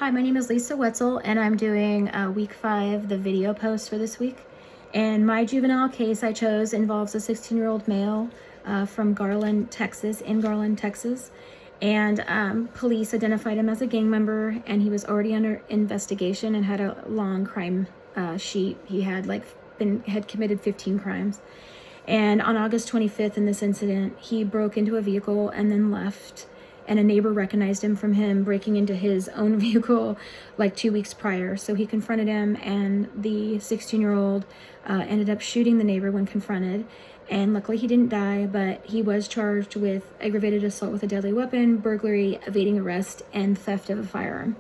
Hi, my name is Lisa Wetzel, and I'm doing week 5, the video post for this week. And my juvenile case I chose involves a 16-year-old male from Garland, Texas, And police identified him as a gang member, and he was already under investigation and had a long crime sheet. He had had committed 15 crimes. And on August 25th in this incident, he broke into a vehicle and then left, and a neighbor recognized him from him breaking into his own vehicle like 2 weeks prior. So he confronted him, and the 16-year-old ended up shooting the neighbor when confronted. And luckily he didn't die, but he was charged with aggravated assault with a deadly weapon, burglary, evading arrest, and theft of a firearm.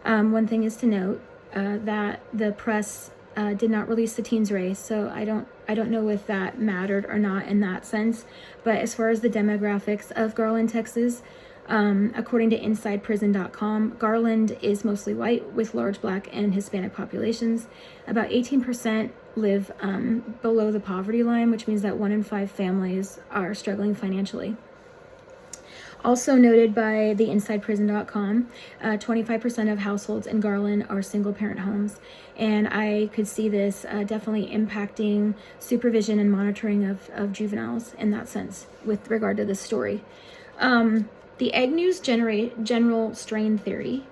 One thing is to note that the press did not release the teen's race, so I don't know if that mattered or not in that sense. But as far as the demographics of Garland, Texas, according to InsidePrison.com, Garland is mostly white with large Black and Hispanic populations. About 18% live below the poverty line, which means that 1 in 5 families are struggling financially. Also noted by the InsidePrison.com, 25% of households in Garland are single-parent homes, and I could see this definitely impacting supervision and monitoring of juveniles in that sense with regard to this story. The Egg News general strain theory.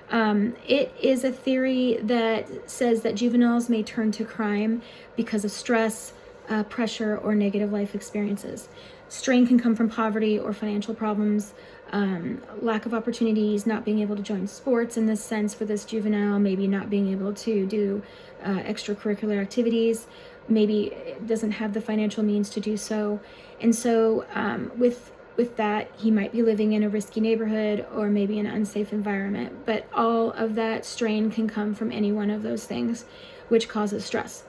It is a theory that says that juveniles may turn to crime because of stress, pressure, or negative life experiences. Strain can come from poverty or financial problems, lack of opportunities, not being able to join sports in this sense for this juvenile, maybe not being able to do extracurricular activities, maybe doesn't have the financial means to do so. And so with that, he might be living in a risky neighborhood or maybe an unsafe environment. But all of that strain can come from any one of those things, which causes stress.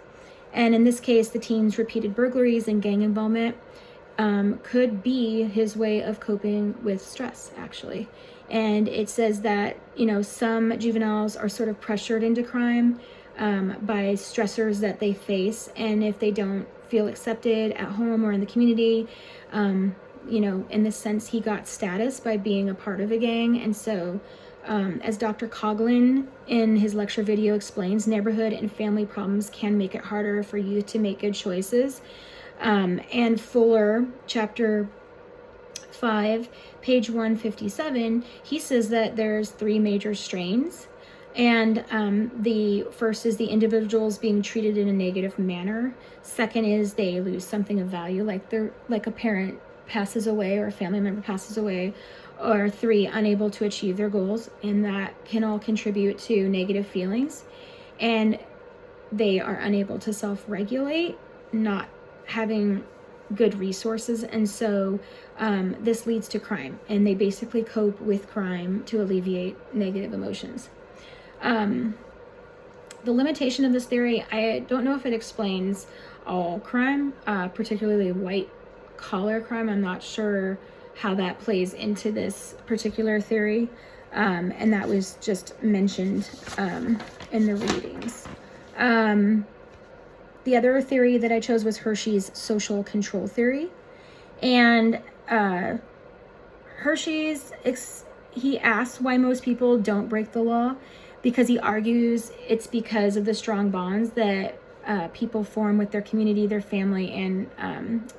And in this case, the teen's repeated burglaries and gang involvement could be his way of coping with stress, actually. And it says that, some juveniles are sort of pressured into crime by stressors that they face. And if they don't feel accepted at home or in the community, in this sense, he got status by being a part of a gang. And so, as Dr. Coughlin in his lecture video explains, neighborhood and family problems can make it harder for youth to make good choices. And Fuller, chapter 5, page 157, he says that there's 3 major strains. And the first is the individuals being treated in a negative manner. Second is they lose something of value, like a parent passes away or a family member passes away. Or 3, unable to achieve their goals, and that can all contribute to negative feelings. And they are unable to self-regulate, not having good resources, and so this leads to crime, and they basically cope with crime to alleviate negative emotions. The limitation of this theory, I don't know if it explains all crime, particularly white collar crime. I'm not sure how that plays into this particular theory, and that was just mentioned in the readings. The other theory that I chose was Hershey's social control theory. And Hershey's, he asks why most people don't break the law, because he argues it's because of the strong bonds that people form with their community, their family, and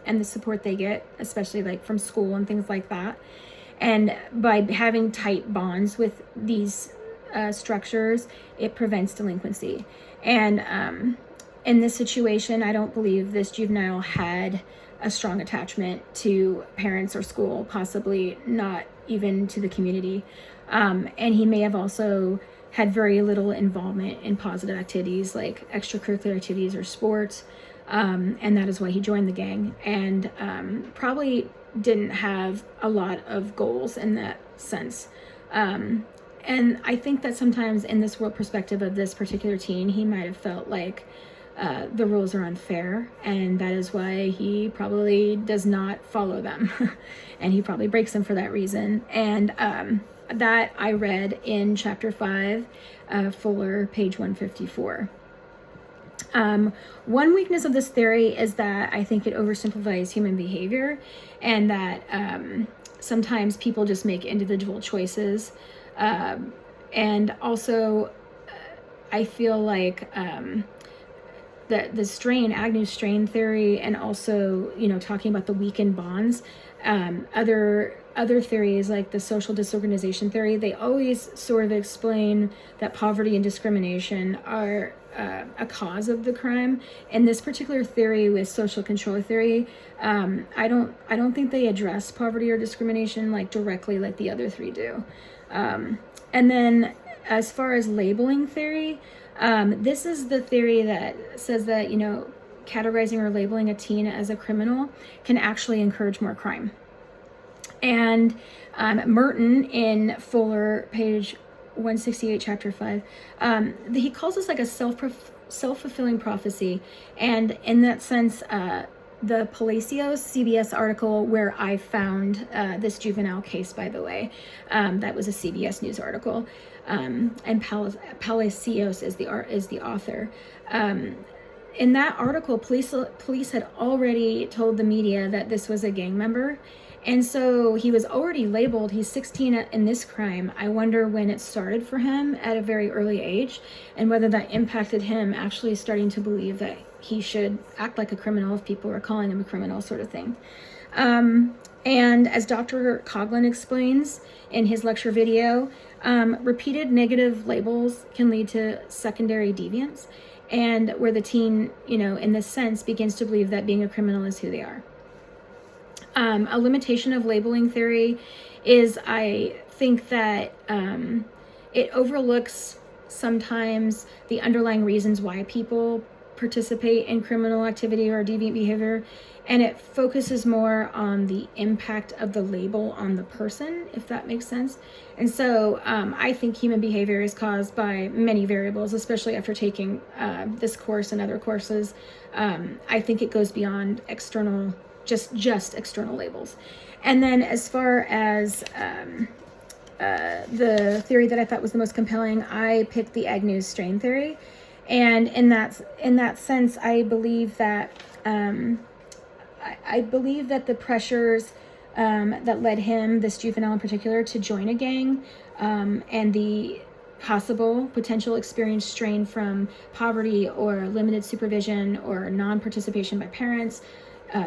the support they get, especially from school and things like that. And by having tight bonds with these structures, it prevents delinquency. And in this situation, I don't believe this juvenile had a strong attachment to parents or school, possibly not even to the community. And he may have also had very little involvement in positive activities like extracurricular activities or sports. And that is why he joined the gang, and probably didn't have a lot of goals in that sense. And I think that sometimes in this world perspective of this particular teen, he might have felt like the rules are unfair, and that is why he probably does not follow them. And he probably breaks them for that reason. And that I read in chapter 5, Fuller, page 154. One weakness of this theory is that I think it oversimplifies human behavior, and that sometimes people just make individual choices And also, I feel like the strain, Agnew's strain theory, and also, you know, talking about the weakened bonds, other theories like the social disorganization theory, they always sort of explain that poverty and discrimination are a cause of the crime. And this particular theory with social control theory, I don't think they address poverty or discrimination like directly like the other three do. And then as far as labeling theory, this is the theory that says that, you know, categorizing or labeling a teen as a criminal can actually encourage more crime. And Merton in Fuller, page 168, chapter 5, he calls this like a self-fulfilling prophecy. And in that sense, the Palacios CBS article where I found this juvenile case, by the way, that was a CBS News article, and Palacios is the author. In that article, police had already told the media that this was a gang member. And so he was already labeled, he's 16 in this crime. I wonder when it started for him at a very early age, and whether that impacted him actually starting to believe that he should act like a criminal if people were calling him a criminal, sort of thing. And as Dr. Coughlin explains in his lecture video, repeated negative labels can lead to secondary deviance, and where the teen, you know, in this sense, begins to believe that being a criminal is who they are. A limitation of labeling theory is, I think that it overlooks sometimes the underlying reasons why people participate in criminal activity or deviant behavior, and it focuses more on the impact of the label on the person, if that makes sense. And so I think human behavior is caused by many variables, especially after taking this course and other courses. I think it goes beyond external, just external labels. And then as far as the theory that I thought was the most compelling, I picked the Agnew's strain theory. And in that sense, I believe that I believe that the pressures that led him, this juvenile in particular, to join a gang, and the potential experienced strain from poverty or limited supervision or non-participation by parents,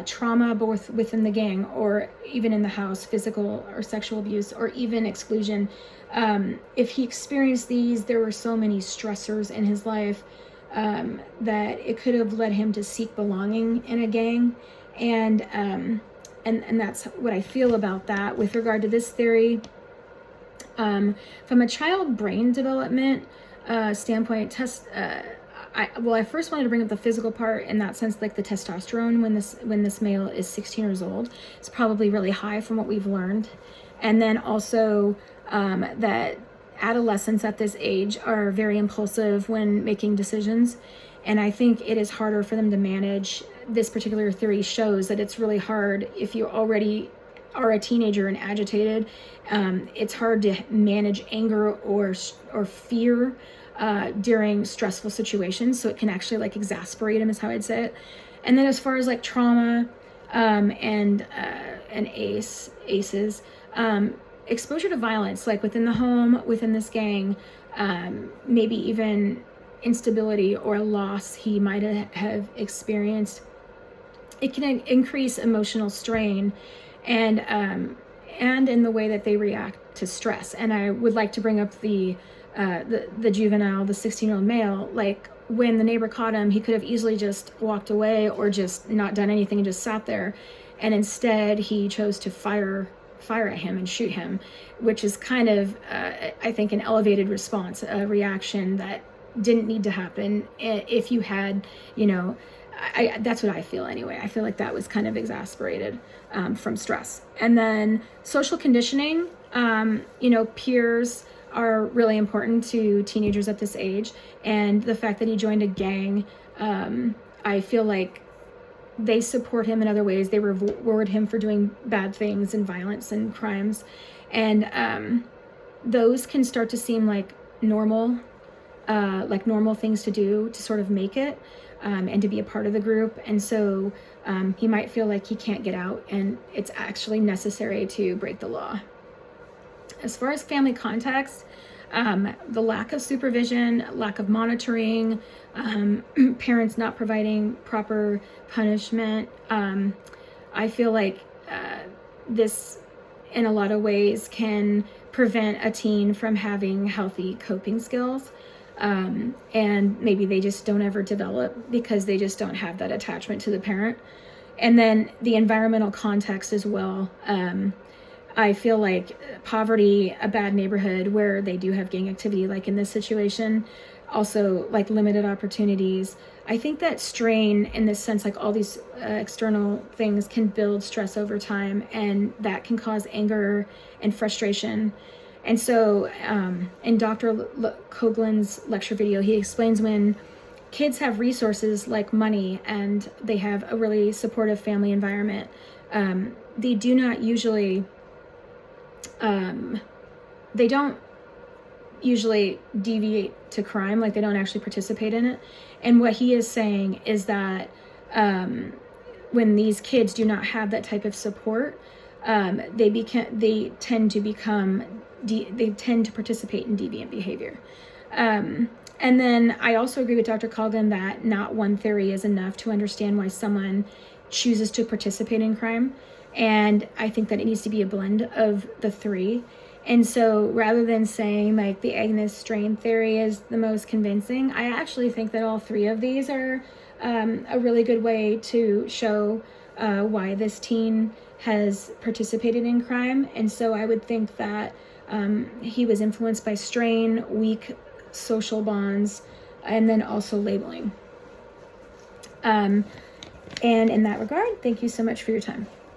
trauma both within the gang or even in the house, physical or sexual abuse, or even exclusion. If he experienced these, there were so many stressors in his life that it could have led him to seek belonging in a gang. And that's what I feel about that. With regard to this theory, from a child brain development standpoint, I first wanted to bring up the physical part in that sense, like the testosterone when this male is 16 years old, it's probably really high from what we've learned. And then also that adolescents at this age are very impulsive when making decisions. And I think it is harder for them to manage. This particular theory shows that it's really hard if you already are a teenager and agitated. It's hard to manage anger or fear during stressful situations, so it can actually like exasperate him, is how I'd say it. And then as far as like trauma and ACEs, exposure to violence, like within the home, within this gang, maybe even instability or loss he might have experienced, it can increase emotional strain and in the way that they react to stress. And I would like to bring up the juvenile, the 16-year-old male. Like when the neighbor caught him, he could have easily just walked away or just not done anything and just sat there. And instead he chose to fire at him and shoot him, which is kind of, I think, an elevated response, a reaction that didn't need to happen. If you had, you know, that's what I feel anyway. I feel like that was kind of exasperated from stress. And then social conditioning, you know, peers are really important to teenagers at this age. And the fact that he joined a gang, I feel like they support him in other ways. They reward him for doing bad things and violence and crimes. And those can start to seem like normal things to do to sort of make it and to be a part of the group. And so he might feel like he can't get out, and it's actually necessary to break the law. As far as family context, The lack of supervision, lack of monitoring, parents not providing proper punishment. I feel like this, in a lot of ways, can prevent a teen from having healthy coping skills. And maybe they just don't ever develop because they just don't have that attachment to the parent. And then the environmental context as well. I feel like poverty, a bad neighborhood where they do have gang activity, like in this situation, also like limited opportunities. I think that strain, in this sense, like all these external things can build stress over time, and that can cause anger and frustration. And so in Dr. Coghlan's lecture video, he explains when kids have resources like money and they have a really supportive family environment, they do not usually, they don't usually deviate to crime, like they don't actually participate in it. And what he is saying is that when these kids do not have that type of support, they tend to participate in deviant behavior. And then I also agree with Dr. Coghlan that not one theory is enough to understand why someone chooses to participate in crime. And I think that it needs to be a blend of the three. And so rather than saying like the Agnes strain theory is the most convincing, I actually think that all three of these are a really good way to show why this teen has participated in crime. And so I would think that he was influenced by strain, weak social bonds, and then also labeling. And in that regard, thank you so much for your time.